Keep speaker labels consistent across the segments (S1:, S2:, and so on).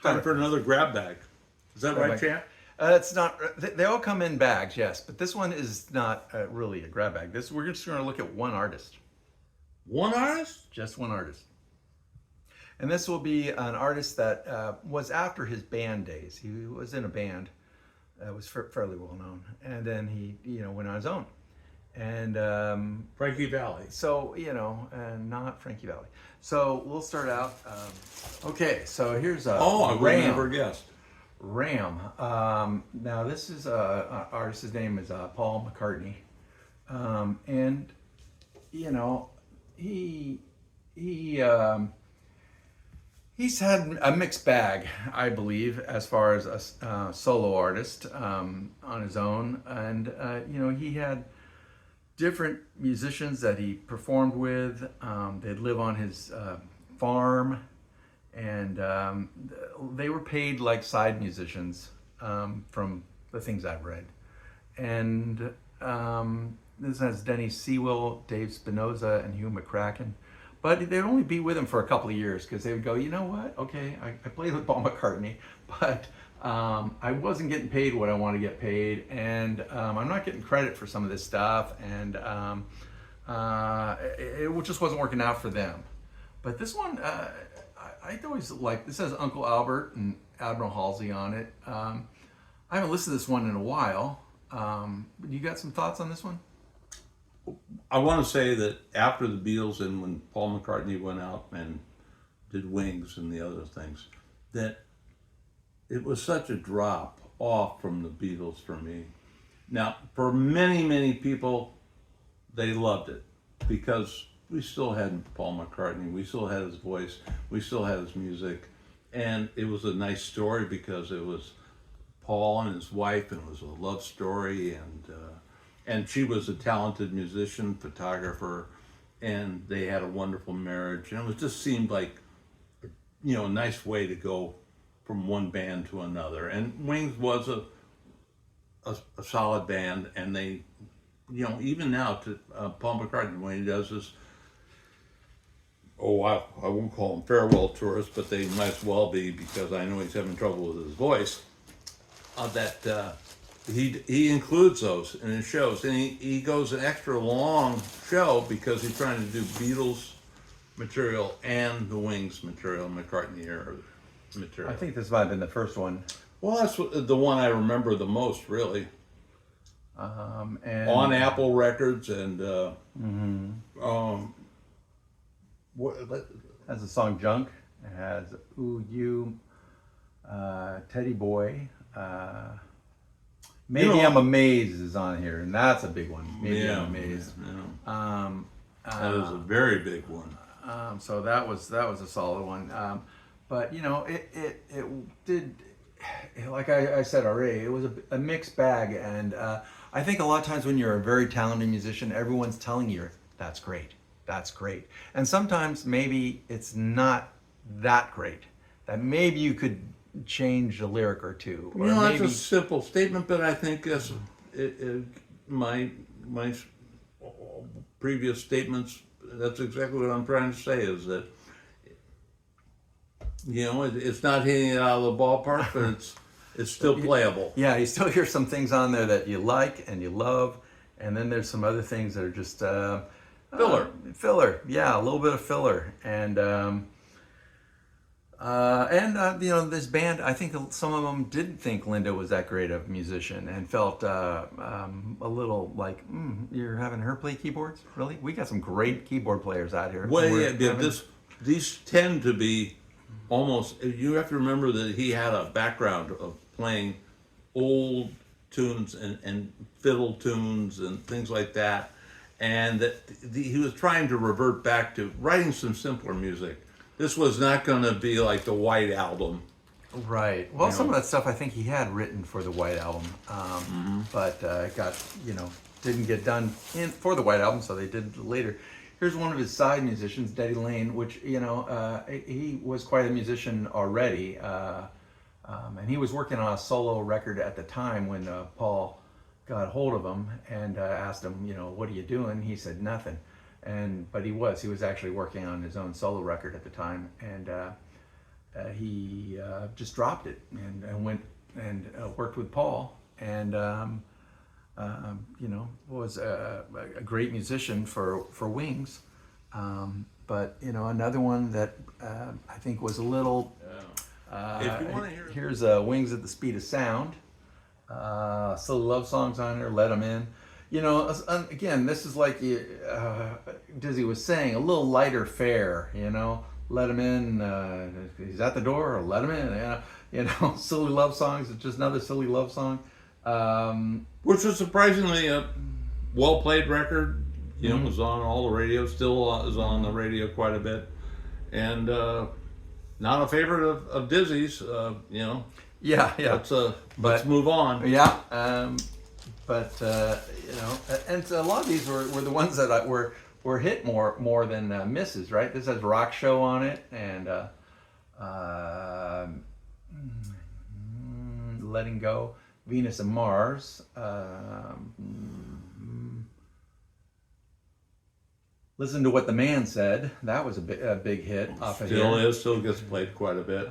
S1: Time for another grab bag. Is that right, champ?
S2: It's not. They all come in bags, yes, but this one is not really a grab bag. We're just going to look at one artist,
S1: One artist?
S2: just one artist, and this will be an artist that was after his band days. He was in a band that was fairly well known, and then he, went on his own, and
S1: Frankie Valli.
S2: so and not Frankie Valli. So we'll start out. Okay, so here's a
S1: Oh, I would
S2: Ram.
S1: never guessed.
S2: Ram. Now this is an artist. His name is Paul McCartney, and he's had a mixed bag, I believe, as far as a solo artist on his own, and he had different musicians that he performed with. They'd live on his farm, and they were paid like side musicians from the things I've read. And this has Denny Sewell, Dave Spinoza, and Hugh McCracken. But they'd only be with him for a couple of years because they would go, you know what? Okay, I played with Paul McCartney, but I wasn't getting paid what I want to get paid, and I'm not getting credit for some of this stuff, and it just wasn't working out for them. But this one, I always like. This has Uncle Albert and Admiral Halsey on it. I haven't listened to this one in a while. You got some thoughts on this one?
S1: I want to say that after the Beatles and when Paul McCartney went out and did Wings and the other things, that it was such a drop off from the Beatles for me. Now, for many, many people, they loved it because we still had Paul McCartney, we still had his voice, we still had his music, and it was a nice story because it was Paul and his wife, and it was a love story, and she was a talented musician, photographer, and they had a wonderful marriage, and it just seemed like, a nice way to go from one band to another. And Wings was a solid band, and they, even now, to Paul McCartney, when he does this, I won't call them farewell tours, but they might as well be because I know he's having trouble with his voice, he includes those in his shows, and he goes an extra long show because he's trying to do Beatles material and the Wings material, McCartney era material.
S2: I think this might have been the first one.
S1: Well, that's the one I remember the most, really.
S2: And
S1: On Apple Records and
S2: has the song Junk. It has Ooh You, Teddy Boy. Maybe I'm Amazed is on here, and that's a big one. Maybe I'm Amazed.
S1: Yeah. That is a very big one.
S2: So that was a solid one. But it did, like I said already, it was a mixed bag, and I think a lot of times when you're a very talented musician, everyone's telling you that's great, and sometimes maybe it's not that great. That maybe you could change a lyric or two. Or
S1: That's
S2: maybe
S1: a simple statement, but I think that's my previous statements. That's exactly what I'm trying to say. Is that it's not hitting it out of the ballpark, but it's still playable.
S2: Yeah, you still hear some things on there that you like and you love, and then there's some other things that are just filler. Yeah, a little bit of filler, and this band, I think some of them didn't think Linda was that great of a musician and felt a little like, you're having her play keyboards? Really? We got some great keyboard players out here.
S1: Well, these tend to be almost, you have to remember that he had a background of playing old tunes and fiddle tunes and things like that. And that he was trying to revert back to writing some simpler music. This was not going to be like the White Album.
S2: Right. Well, some of that stuff I think he had written for the White Album, but got, didn't get done for the White Album, so they did later. Here's one of his side musicians, Daddy Lane, which, he was quite a musician already, and he was working on a solo record at the time when Paul got hold of him and asked him, what are you doing? He said nothing. But he was actually working on his own solo record at the time, and he just dropped it and went and worked with Paul, and was a great musician for Wings. But another one that I think was a little.
S1: If you want to hear,
S2: Here's Wings at the Speed of Sound. Silly love songs on there. Let them in. Again, this is like Dizzy was saying, a little lighter fare. Let him in. He's at the door, or let him in. Silly love songs. It's just another silly love song.
S1: which was surprisingly a well played record. It was on all the radio. Still is on the radio quite a bit, and not a favorite of Dizzy's.
S2: Yeah.
S1: Let's move on.
S2: Yeah. And so a lot of these were the ones that were hit more than misses, right? This has Rock Show on it, and Letting Go, Venus and Mars, Listen to What the Man Said. That was a big hit off of here.
S1: Still gets played quite a bit.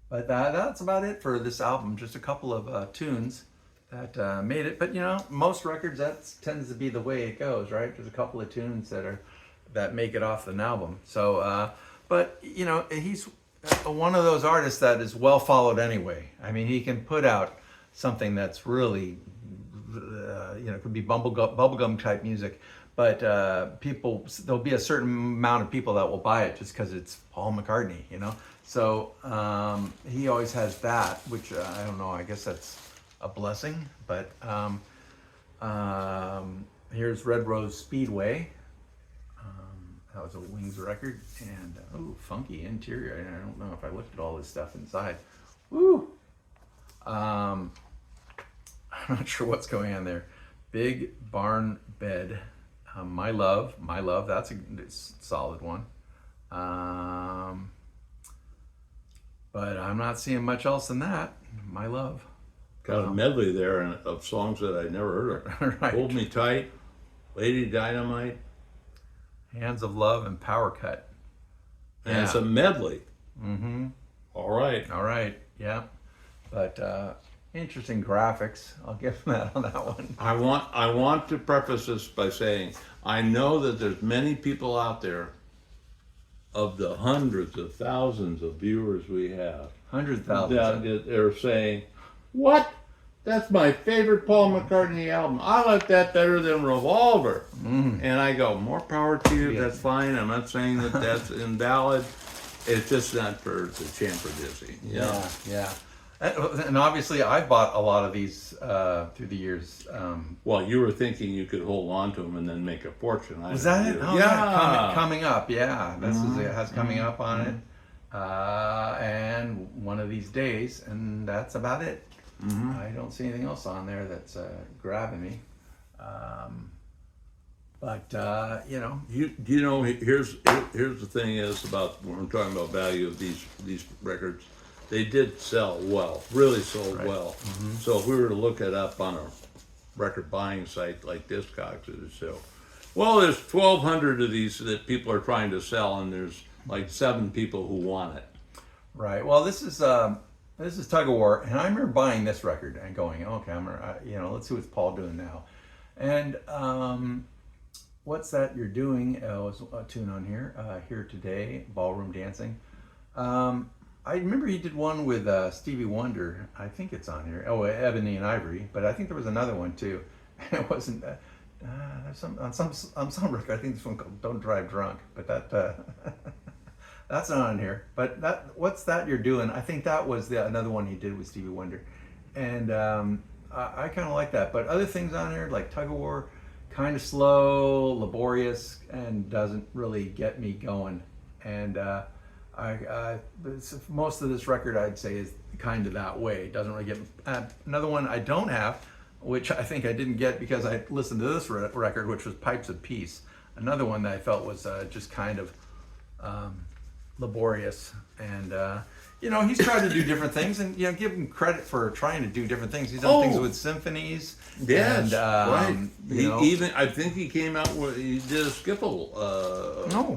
S2: But that's about it for this album. Just a couple of tunes that made it. But most records, that tends to be the way it goes, right? There's a couple of tunes that make it off an album. So, but he's one of those artists that is well followed anyway. I mean, he can put out something that's really, could be bubblegum type music. But there'll be a certain amount of people that will buy it just because it's Paul McCartney, So he always has that, which I don't know. I guess that's a blessing. But here's Red Rose Speedway. That was a Wings record, and funky interior. I don't know if I looked at all this stuff inside. Woo! I'm not sure what's going on there. Big Barn Bed. My Love, that's a solid one. But I'm not seeing much else than that. My Love.
S1: Got a medley there of songs that I never heard of.
S2: Right.
S1: Hold Me Tight, Lady Dynamite.
S2: Hands of Love and Power Cut.
S1: And it's a medley.
S2: Mm-hmm.
S1: All right.
S2: Yeah. But interesting graphics. I'll give them that on that one.
S1: I want to preface this by saying I know that there's many people out there, of the hundreds of thousands of viewers we have,
S2: 100,000.
S1: that are saying, "What? That's my favorite Paul McCartney album. I like that better than Revolver." And I go, more power to you. That's fine. I'm not saying that that's invalid. It's just not for the champ or Dizzy.
S2: Yeah. And obviously, I've bought a lot of these through the years.
S1: Well, you were thinking you could hold on to them and then make a fortune.
S2: Was that it? Oh,
S1: yeah.
S2: Coming up. Yeah, it has Coming Up on it, and One of These Days, and that's about it. I don't see anything else on there that's grabbing me.
S1: Here's the thing is about when we're talking about value of these records. They did sell well, really sold well. So if we were to look it up on a record buying site like Discogs, it would show, well, there's 1,200 of these that people are trying to sell, and there's like 7 people who want it.
S2: Right. Well, this is Tug of War, and I remember buying this record and going, okay, let's see what's Paul doing now. And What's That You're Doing was a tune on here. Here Today, Ballroom Dancing. I remember he did one with Stevie Wonder. I think it's on here. Oh, Ebony and Ivory. But I think there was another one too. It wasn't. There's on some record. I think this one called "Don't Drive Drunk." But that's not on here. But What's That You're Doing? I think that was another one he did with Stevie Wonder, and I kind of like that. But other things on here like Tug of War, kind of slow, laborious, and doesn't really get me going. And most of this record, I'd say, is kind of that way. It doesn't really get. Another one I don't have, which I think I didn't get because I listened to this record, which was Pipes of Peace. Another one that I felt was just kind of laborious, and he's tried to do different things, and give him credit for trying to do different things. He's done things with symphonies.
S1: Yes,
S2: and,
S1: right.
S2: you know,
S1: Even I think he came out with he did a skiffle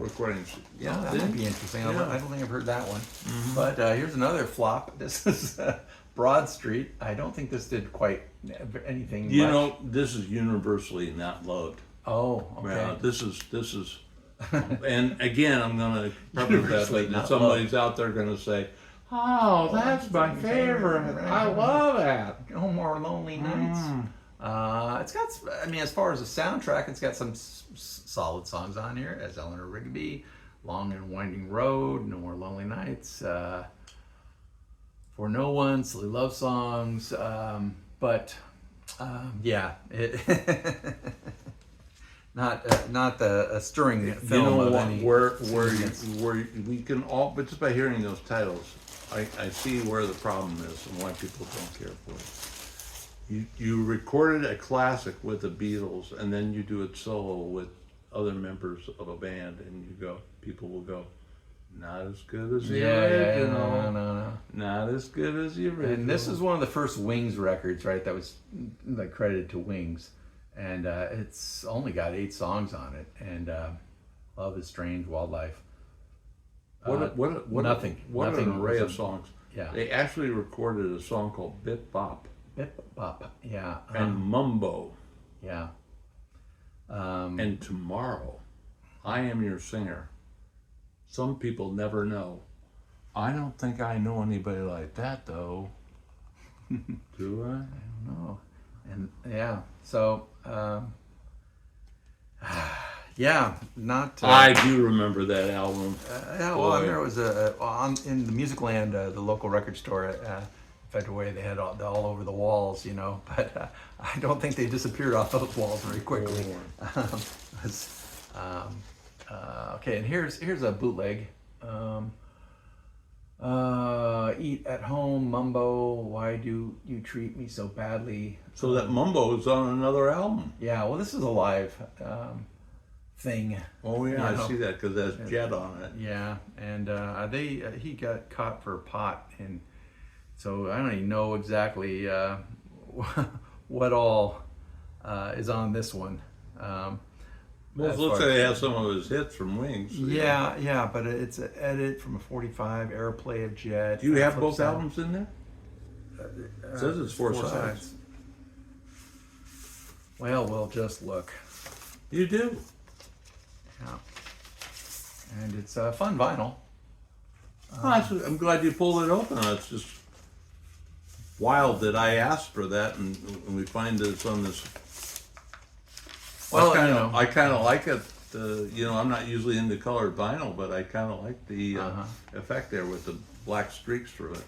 S1: recordings.
S2: Yeah, that might be interesting.
S1: Yeah.
S2: I don't think I've heard that one. But here's another flop. This is Broad Street. I don't think this did quite anything.
S1: You
S2: much.
S1: know, this is universally not loved.
S2: Oh, okay.
S1: Yeah, this is, and again, I'm going to preface
S2: Universally
S1: that
S2: not
S1: somebody's out there going to say, "Oh, that's my favorite. I love that."
S2: No More Lonely Nights. It's got, as far as a soundtrack, it's got some solid songs on here, as Eleanor Rigby, Long and Winding Road, No More Lonely Nights, For No One, Silly Love Songs, yeah, it not a stirring film
S1: You know
S2: of
S1: what?
S2: any
S1: Where we can all, but just by hearing those titles, I see where the problem is and why people don't care for it. You recorded a classic with the Beatles, and then you do it solo with other members of a band, and people will go, not as good as the original.
S2: No.
S1: Not as good as the original.
S2: And this is one of the first Wings records, right? That was like credited to Wings, and it's only got 8 songs on it. And Love Is Strange, Wildlife. Nothing.
S1: What
S2: Nothing
S1: an array of
S2: was
S1: songs.
S2: Yeah.
S1: They actually recorded a song called Bip Bop
S2: Bip Bop. Yeah.
S1: and Mumbo
S2: Yeah.
S1: and Tomorrow. I Am Your Singer. Some people never know. I don't think I know anybody like that, though. Do I?
S2: I don't know. And yeah, so yeah, not.
S1: I do remember that album.
S2: Yeah, well, I remember it was in the Musicland, the local record store at Federal. They had all over the walls, but I don't think they disappeared off those walls very quickly. Okay, and here's a bootleg. Eat at Home, Mumbo, Why Do You Treat Me So Badly?
S1: So that Mumbo is on another album.
S2: Yeah, well, this is a live thing.
S1: Oh yeah, I see that because there's Jet on it.
S2: Yeah, and he got caught for pot, and so I don't even know exactly what all is on this one.
S1: Well, it looks like they have some of his hits from Wings.
S2: Yeah, but it's an edit from a 45, airplay of Jet.
S1: Do you have both albums in there? It says it's four sides.
S2: Well, we'll just look.
S1: You do.
S2: Yeah. And it's fun vinyl.
S1: I'm glad you pulled it open. It's just wild that I asked for that, and we find that it's on this.
S2: Well,
S1: I kind of like it. I'm not usually into colored vinyl, but I kind of like the effect there with the black streaks through it.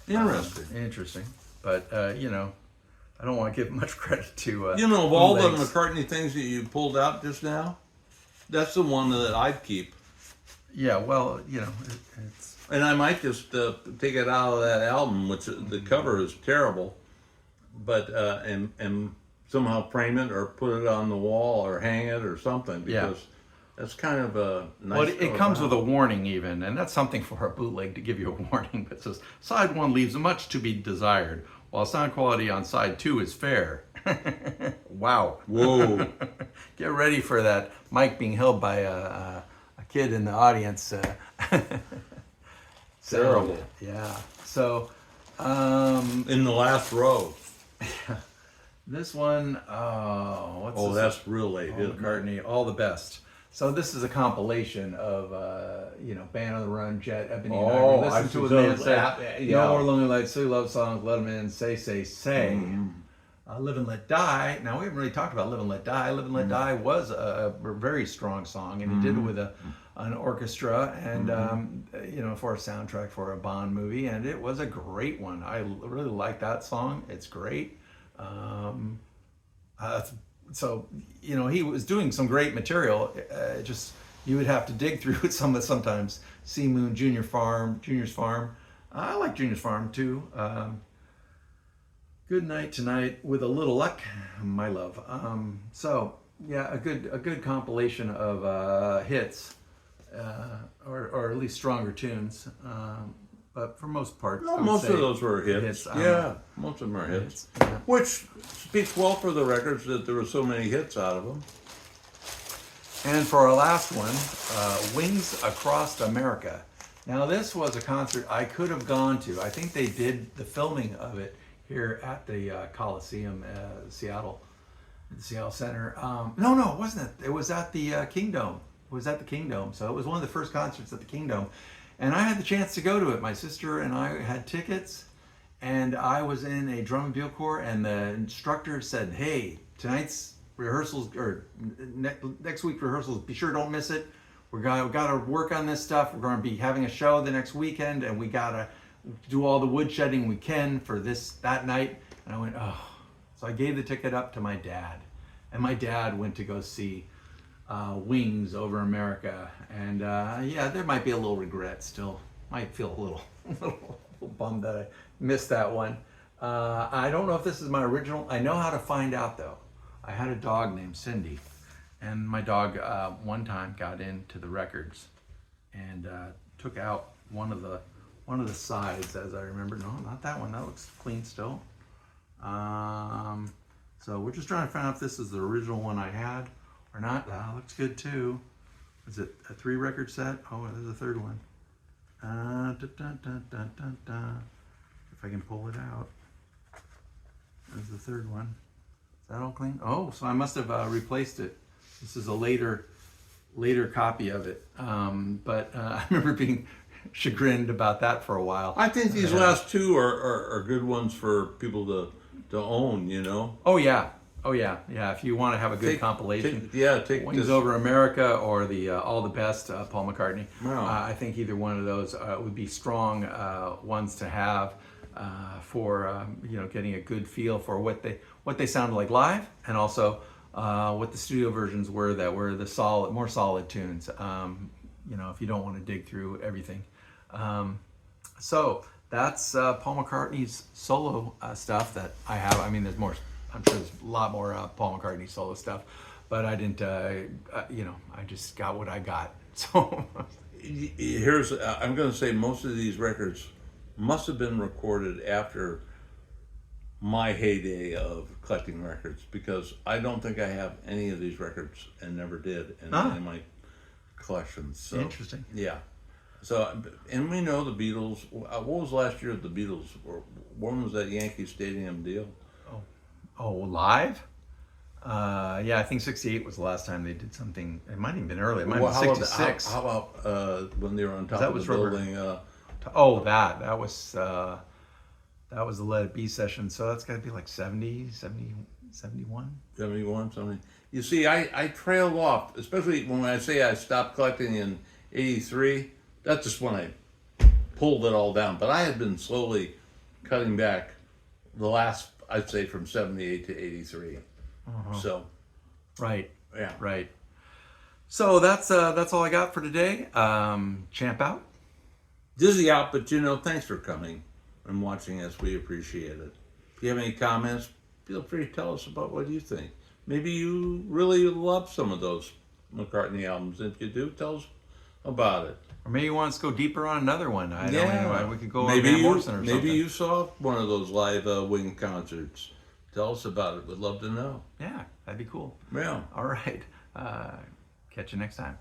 S2: Interesting. But I don't want to give much credit to.
S1: Of all the
S2: bootlegs.
S1: McCartney things that you pulled out just now, that's the one that I'd keep.
S2: Yeah, well, it's.
S1: And I might just take it out of that album, which the cover is terrible, but and somehow frame it or put it on the wall or hang it or something, because that's kind of a nice.
S2: Well, it comes with a warning even, and that's something for a bootleg to give you a warning. But it says side 1 leaves much to be desired, while sound quality on side 2 is fair. Wow.
S1: Whoa.
S2: Get ready for that mic being held by a kid in the audience.
S1: Terrible.
S2: Yeah. So.
S1: In the last row.
S2: This one,
S1: That's real late.
S2: Paul McCartney, All the Best. So this is a compilation of, Band on the Run, Jet, Ebony and Ivory. Listen to his man say, No More Lonely Nights, Silly Love Songs, Let 'Em In, Say, Say, Say. Live and Let Die. Now, we haven't really talked about Live and Let Die. Live and Let Die was a very strong song, and he did it with an orchestra and, for a soundtrack for a Bond movie, and it was a great one. I really like that song. It's great. So he was doing some great material. Just you would have to dig through it sometimes. Sea Moon, Junior's Farm. I like Junior's Farm too. Good Night Tonight, With a Little Luck, My Love. A good compilation of hits, or at least stronger tunes. But for most part,
S1: No,
S2: I would
S1: most
S2: say
S1: of those were hits.
S2: hits,
S1: Yeah, most of them are hits.
S2: yeah.
S1: Which speaks well for the records that there were so many hits out of them.
S2: And for our last one, Wings Across America. Now, this was a concert I could have gone to. I think they did the filming of it here at the Coliseum, Seattle, the Seattle Center. No, it wasn't it. It was at the Kingdom. It was at the Kingdom. So it was one of the first concerts at the Kingdom. And I had the chance to go to it. My sister and I had tickets, and I was in a drum and bugle corps, and the instructor said, hey, tonight's rehearsals, or next week rehearsals, be sure don't miss it. We got to work on this stuff. We're going to be having a show the next weekend, and we got to do all the wood shedding we can for that night. And I went, oh. So I gave the ticket up to my dad, and my dad went to go see Wings over America. And yeah, there might be a little regret still. Might feel a little bummed that I missed that one. I don't know if this is my original. I know how to find out though. I had a dog named Cindy, and my dog one time got into the records and took out one of the sides, as I remember. No, not that one. That looks clean still. So we're just trying to find out if this is the original one I had or not. Looks good too. Is it a 3-record set? Oh, there's a third one. If I can pull it out. There's the third one. Is that all clean? Oh, so I must have replaced it. This is a later copy of it. But I remember being chagrined about that for a while.
S1: I think these last two are good ones for people to own, you know?
S2: Oh yeah. If you want to have a good compilation,
S1: take
S2: Wings
S1: this.
S2: Over America or the All the Best, Paul McCartney.
S1: Wow.
S2: I think either one of those would be strong ones to have for getting a good feel for what they sounded like live, and also what the studio versions were that were the more solid tunes. If you don't want to dig through everything. So that's Paul McCartney's solo stuff that I have. I mean, there's more. I'm sure there's a lot more Paul McCartney solo stuff, but I didn't. I just got what I got. So
S1: I'm going to say most of these records must have been recorded after my heyday of collecting records, because I don't think I have any of these records, and never did, in my collections. So,
S2: interesting.
S1: Yeah. So, and we know the Beatles. What was last year of the Beatles? When was that Yankee Stadium deal?
S2: Oh, live? Yeah, I think 68 was the last time they did something. It might have even been earlier. It might have been 66.
S1: How about when they were on top
S2: That
S1: of
S2: was
S1: the building?
S2: that was the Let It Be session. So that's got to be like 70, 71.
S1: 71, something. You see, I trailed off, especially when I say I stopped collecting in 83. That's just when I pulled it all down. But I had been slowly cutting back the last, I'd say, from 78 to 83. So,
S2: right.
S1: Yeah.
S2: Right. So that's all I got for today. Champ out.
S1: Dizzy out, but thanks for coming and watching us. We appreciate it. If you have any comments, feel free to tell us about what you think. Maybe you really love some of those McCartney albums. If you do, tell us about it.
S2: Or maybe you want us to go deeper on another one. I don't know. We could go on
S1: maybe
S2: Van
S1: you,
S2: Morrison or something.
S1: maybe you saw one of those live Wing concerts. Tell us about it. We'd love to know.
S2: Yeah, that'd be cool.
S1: Yeah.
S2: All right. Catch you next time.